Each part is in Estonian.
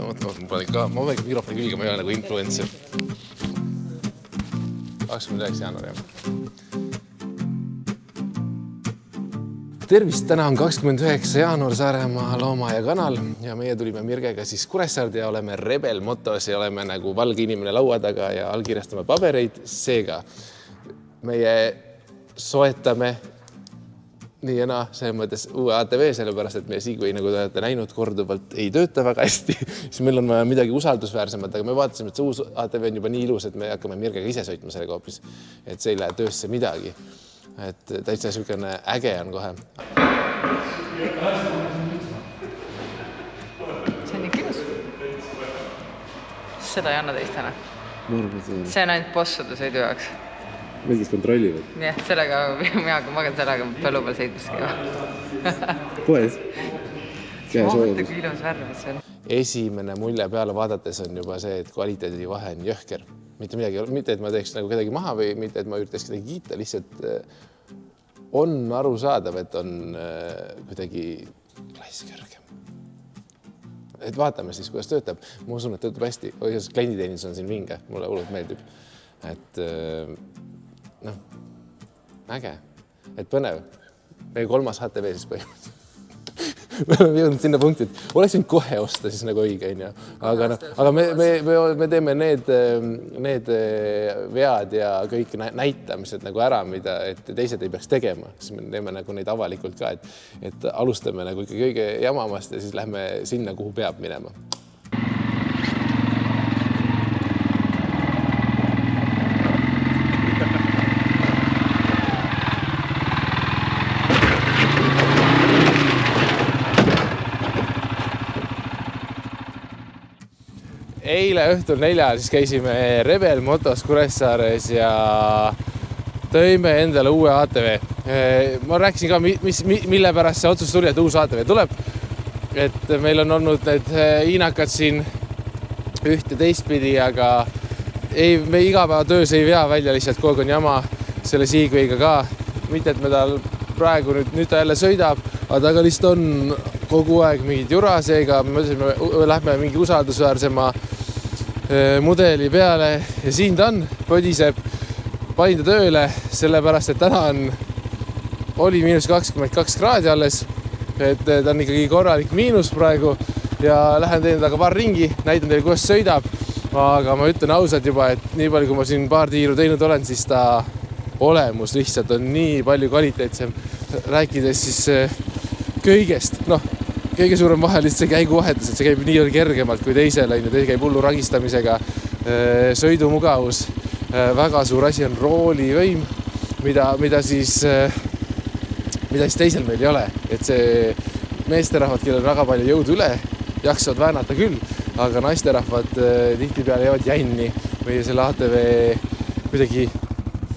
ma võin mikrofoni külge, ma ei ole nagu influencer. 29. jaanuar, jah. Tervist, täna on 29. jaanuar Saaremaa Looma ja Kanal ja meie tulime Mirgega siis Kuressaarde ja oleme Rebel motos ja oleme nagu valge inimene laua taga ja allkirjastame pabereid. Seega meie soetame nii ja naa, selles mõttes uue ATV, sellepärast, et meie Segway, nagu te olete näinud, korduvalt ei tööta väga hästi. Siis meil on midagi usaldusväärsemat, aga me vaatasime, et see uus ATV on juba nii ilus, et me hakkame Mirgega ise sõitma sellega hoopis, et see ei lähe töösse midagi. Et täitsa sükene äge on kohe. See on nii kilus. Seda ei anna teist täna. See on ainult bossude sõidu jaoks. Mingis kontrollivad? Jah, sellega, mina magan sellega põllu peal sõitmiski. Poes? Vaata, kui ilus värv see on. Esimene mulje peale vaadates on juba see, et kvaliteedi vahe on jõhker. Mitte, et ma teeks nagu kedagi maha või mitte, et ma üritaks kedagi kiita, lihtsalt on aru saadav, et on kuidagi klass kõrgem. Et vaatame siis, kuidas töötab. Ma usun, et töötab hästi. Klienditeenindus on siin vinge, mulle hullult meeldib. Et äge, et põnev. Meie 3. HTV siis põhimõtteliselt. Me oleme jõudnud sinna punkti, et oleks võinud kohe osta siis nagu õige, aga me teeme need vead ja kõik näitamised nagu ära, mida et teised ei peaks tegema. Siis me teeme nagu neid avalikult ka, et alustame nagu ikka kõige jamamast ja siis lähme sinna, kuhu peab minema. Eile õhtul 4 siis käisime Rebel motos Kuressaares ja tõime endale uue ATV. Ma rääkisin ka, mille pärast see otsus tuli, et uus ATV tuleb. Et meil on olnud need hiinakad siin üht ja teistpidi, aga me igapäeva töös ei vea välja lihtsalt kogu on jama selle Segway'ga ka. Mitte, et me tal praegu nüüd ta jälle sõidab, aga taga lihtsalt on kogu aeg mingid jura, seega me lähme mingi usaldusväärsema mudeli peale ja siin ta on, podiseb, panin ta tööle, sellepärast, et täna oli -22 kraadi alles, et ta on ikkagi korralik miinus praegu ja lähen teen taga paar ringi, näitan teile, kuidas sõidab, aga ma ütlen ausalt juba, et nii palju, kui ma siin paar tiiru teinud olen, siis ta olemus lihtsalt on nii palju kvaliteetsem, rääkides siis kõigest, kõige suurem vahe lihtsalt see käiguvahetus, et see käib nii kergemalt kui teisel, teise käib hullu ragistamisega, sõidumugavus, väga suur asi on roolivõim, mida siis teisel meil ei ole, et see meesterahvad, kellel on väga palju jõudu üle, jaksavad väänata küll, aga naisterahvad tihtipeale jäävad jänni või selle ATV kuidagi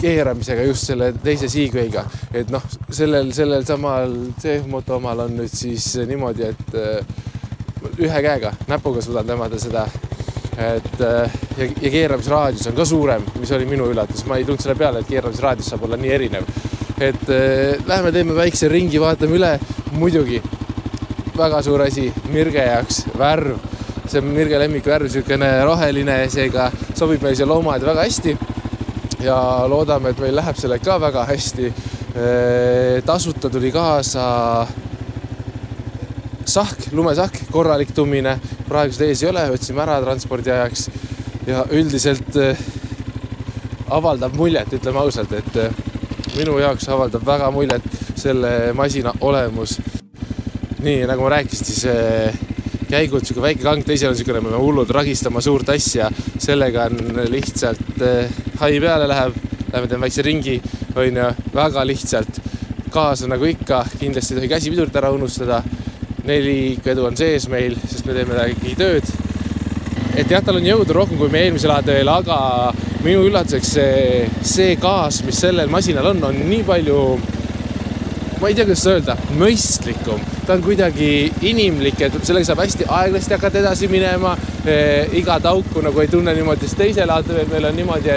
keeramisega just selle teise Segway'ga. Et sellel samal CF-moto omal on nüüd siis niimoodi, et ühe käega näpuga suudan tõmmata seda. Ja keeramisraadius on ka suurem, mis oli minu üllatus. Ma ei tulnud selle peale, et keeramisraadius saab olla nii erinev. Et lähme teeme väikse ringi, vaatame üle. Muidugi väga suur asi Mirge jaoks, värv. See on Mirge lemmik värv, sükene roheline, seega sobib meil see loomad väga hästi. Ja loodame, et meil läheb selle ka väga hästi. Tasuta tuli kaasa lumesahk, korralik tummine. Praegu seda ees ei ole, võtsime ära transpordi ajaks. Ja üldiselt avaldab muljet, ütleme ausalt, et minu jaoks avaldab väga muljet selle masina olemus. Nii, nagu ma rääkisin, siis käigud, väike kang, teisel on sükene, me hullud ragistama suurt asja. Sellega on lihtsalt hai peale läheme teeme väikse ringi, väga lihtsalt kaasa nagu ikka, kindlasti tohi käsipidurit ära unustada. 4 edu on sees meil, sest me teeme ikkagi tööd. Et jah, tal on jõudu rohkem kui meie eelmisel ATV-l, aga minu üllatuseks see gaas, mis sellel masinal on nii palju, ma ei tea, kuidas öelda, mõistlikum. Ta on kuidagi inimlik, et sellega saab hästi aeglasti hakata edasi minema. Iga tauku nagu ei tunne niimoodi, sest teisel ATV-l meil on niimoodi,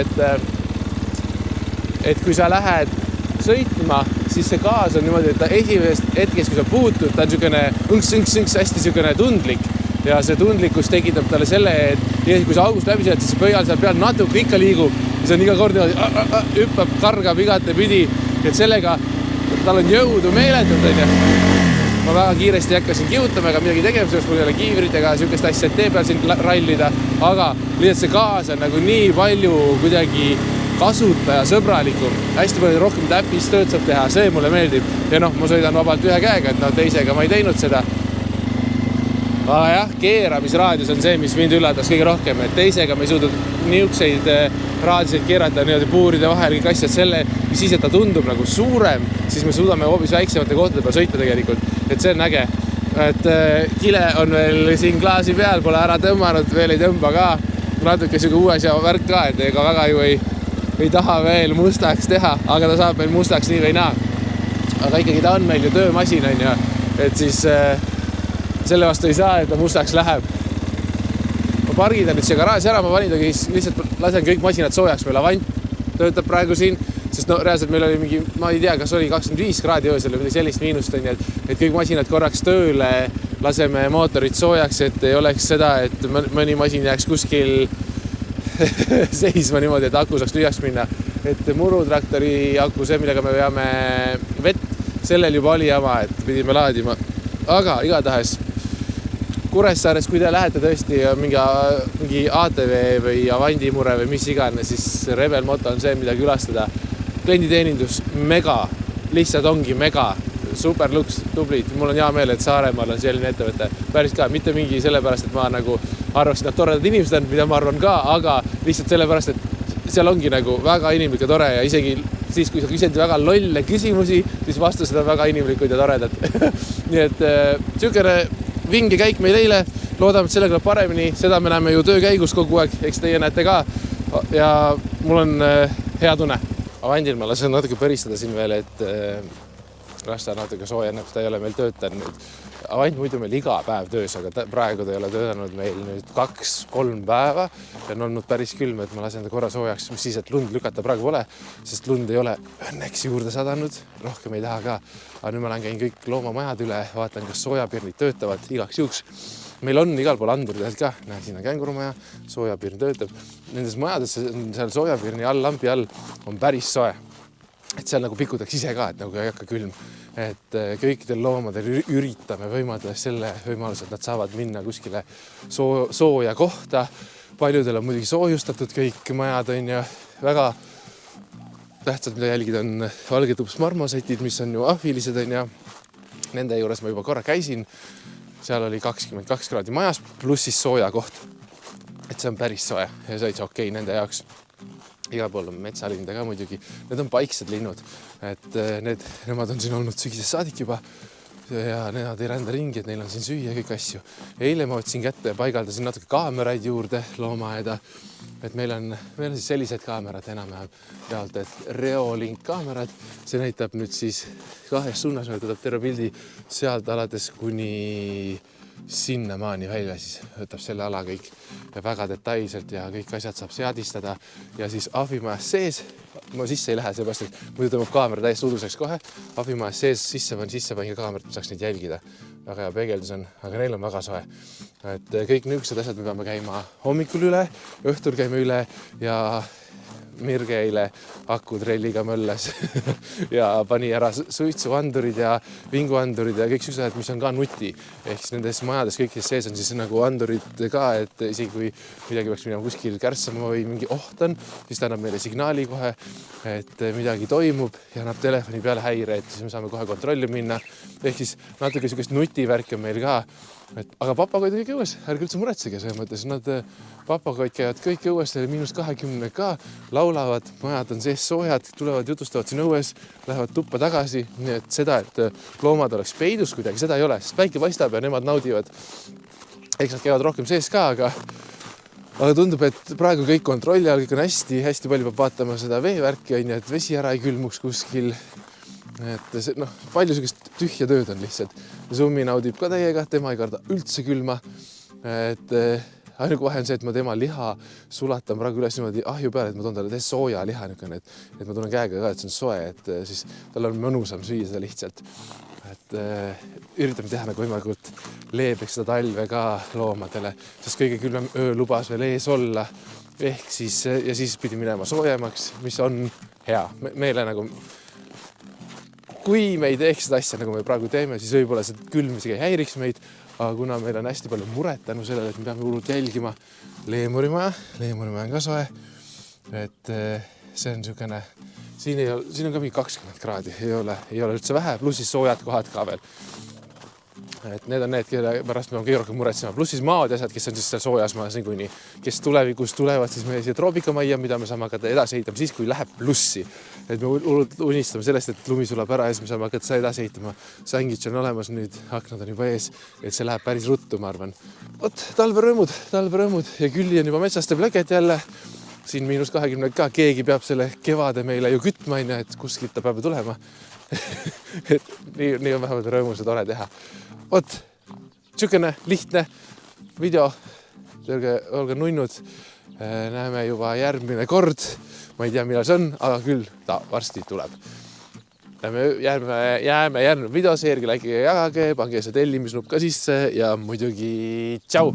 et kui sa lähed sõitma, siis see gaas on niimoodi, et ta esimesest hetkest, kui sa puutud, ta on niisugune õnks, hästi niisugune tundlik. ja see tundlikkus tekitab talle selle, et kui see august läbi sõidad, siis see pöial seal peal natuke ikka liigub ja see on iga kord hüppab, kargab igate pidi, et sellega tal on jõudu meeletult, ma väga kiiresti hakkasin kihutama ega midagi tegema, sest mul ei ole kiivrit ega sihukest asja, et tee peal siin rallida, aga lihtsalt see gaas on nagu nii palju kuidagi kasutaja sõbralikum, hästi palju rohkem täppistööd saab teha, see mulle meeldib ja ma sõidan vabalt ühe käega, et teisega ma ei teinud seda. Aga jah, keeramisraadius on see, mis mind üllatas kõige rohkem, et teisega me ei suuda niukseid raadiuseid keerata niimoodi puuride vahel kõik asjad selle, mis siis, et ta tundub nagu suurem, siis me suudame hoopis väiksemate kohtade peal sõita tegelikult, et see on äge. Et kile on veel siin klaasi peal, pole ära tõmmanud, veel ei tõmba ka, natuke siuke uues ja värk ka, et ega väga ju ei taha veel mustaks teha, aga ta saab meil mustaks nii või naa. Aga ikkagi ta on meil ju töömasin, on ju, et siis selle vastu ei saa, et ta mustaks läheb. Ma pargidan nüüd siia garaaži ära, ma panin ta lihtsalt lasen kõik masinad soojaks, meil Avant töötab praegu siin, sest reaalselt meil oli mingi, ma ei tea, kas oli 25 kraadi öösel või sellist miinust, et kõik masinad korraks tööle, laseme mootorit soojaks, et ei oleks seda, et mõni masin jääks kuskil seisma niimoodi, et aku saaks tühjaks minna. Et murutraktori aku, see, millega me veame vett, sellel juba oli jama, et pidime laadima. Aga igatahes Kuressaares, kui te lähete tõesti mingi ATV või Avandi mure või mis iganes, siis Rebel Moto on see, mida külastada. Klienditeenindus mega, lihtsalt ongi mega, super luks, tublid. Mul on hea meel, et Saaremaal on selline ettevõte. Päris ka, mitte mingi sellepärast, et ma nagu arvaks, et nad toredad inimesed on, mida ma arvan ka, aga lihtsalt sellepärast, et seal ongi nagu väga inimlik ja tore ja isegi siis, kui sa küsid väga lolle küsimusi, siis vastused on väga inimlikud ja toredad. Nii et sihukene vinge käik meil eile, loodame, et selle kõlab paremini, seda me näeme ju töö käigus kogu aeg, eks teie näete ka ja mul on hea tunne. Avandil ma lasen natuke põristada siin veel, et lasta natuke soojennab, ta ei ole meil töötanud. Avant muidu meil iga päev töös, aga praegu ta ei ole töötanud meil nüüd 2-3 päeva ja on olnud päris külm, et ma lasen ta korra soojaks, mis siis, et lund lükata praegu pole, sest lund ei ole õnneks juurde sadanud, rohkem ei taha ka. Aga nüüd ma lähen käin kõik loomamajad üle, vaatan, kas soojapirnid töötavad igaks juhuks. Meil on igal pool andurid ka, näe, siin on kängurumaja, soojapirn töötab. Nendes majades, seal soojapirni all, lampi all on päris soe. Et seal nagu pikutaks ise ka, et nagu ei hakka külm. Et kõikidel loomadel üritame võimaldada selle võimaluse, et nad saavad minna kuskile sooja kohta. Paljudel on muidugi soojustatud kõik majad, on ju väga tähtsad, mida jälgida on valgetups marmosetid, mis on ju ahvilised, on ja nende juures ma juba korra käisin. Seal oli 22 kraadi majas, pluss siis sooja koht. Et see on päris soe ja see on okei nende jaoks. Igal pool on metsalinde ka muidugi. Need on paiksed linnud, et nemad on siin olnud sügisest saadik juba ja nemad ei rända ringi, et neil on siin süüa kõik asju. Eile ma võtsin kätte ja paigaldasin natuke kaameraid juurde loomaeda, et meil on siis sellised kaamerad enam-vähem reaalselt, et Reolink kaamerad. See näitab nüüd siis 2 suunas, võtab terve pildi sealt alates kuni sinnamaani välja, siis võtab selle ala kõik ja väga detailselt ja kõik asjad saab seadistada ja siis ahvimajas sees, ma sisse ei lähe, seepärast, et muidu tõmbab kaamera täiesti uduseks kohe, ahvimajas sees sisse panin ka kaamerat, saaks neid jälgida. Väga hea peegeldus on, aga neil on väga soe. Et kõik niisugused asjad me peame käima hommikul üle, õhtul käime üle ja Mirge eile akutrelliga mölles ja pani ära suitsuandurid ja vinguandurid ja kõik süsed, mis on ka nuti. Ehk siis nendes majades kõikides sees on siis nagu andurid ka, et isegi kui midagi peaks minema kuskil kärssama või mingi oht on, siis ta annab meile signaali kohe, et midagi toimub ja annab telefoni peale häire, et siis me saame kohe kontrolli minna. Ehk siis natuke niisugust nutivärk on meil ka. Aga papagoid on kõik õues, ärge üldse muretsege selles mõttes. Nad papagoid käivad kõik õues, -20 ka, laulavad, majad on sees soojad, tulevad, jutustavad siin õues, lähevad tuppa tagasi. Nii et seda, et loomad oleks peidus kuidagi, seda ei ole, sest päike paistab ja nemad naudivad. Eks nad käivad rohkem sees ka, aga tundub, et praegu kõik kontrolli all, kõik on hästi palju peab vaatama seda veevärki, et vesi ära ei külmuks kuskil. Et palju sellist tühja tööd on lihtsalt. Zummi naudib ka teiega, tema ei karda üldse külma. Et ainuke vahe on see, et ma tema liha sulatan praegu üles niimoodi ahju peale, et ma toon talle sooja liha, et ma tunnen käega ka, et see on soe, et siis tal on mõnusam süüa seda lihtsalt. et üritame teha nagu võimalikult leebeks seda talve ka loomadele, sest kõige külmem öö lubas veel ees olla. Ehk siis, ja siis pidi minema soojemaks, mis on hea. Meile nagu, kui me ei teeks seda asja, nagu me praegu teeme, siis võib-olla see külm isegi häiriks meid, aga kuna meil on hästi palju muret tänu sellele, et me peame hullult jälgima leemurimaja on ka soe, et see on niisugune, siin on ka mingi 20 kraadi, ei ole üldse vähe, plussis soojad kohad ka veel. Et need on need, kelle pärast me on kõige rohkem muretsema. Plussis maad ja asjad, kes on siis seal soojas maas niikuinii, kes tulevikus tulevad siis meie siia troobikamajja, mida me saame hakata edasi ehitama siis, kui läheb plussi. Et me unistame sellest, et lumi sulab ära ja siis me saame hakata seda edasi ehitama. Sängits on olemas nüüd, aknad on juba ees, et see läheb päris ruttu, ma arvan. Oot, talverõõmud ja külli on juba metsast ja pläget jälle. Siin -20 ka, keegi peab selle kevade meile ju kütma, et kuskilt ta peab tulema. Et nii on vähemalt rõõmus ja tore teha. Oot, niisugune lihtne video, olge nunnud, näeme juba järgmine kord, ma ei tea, millal see on, aga küll ta varsti tuleb. Jääme järgmine videoseergi, like ja jagage, pange see tellimisnupp ka sisse ja muidugi tšau!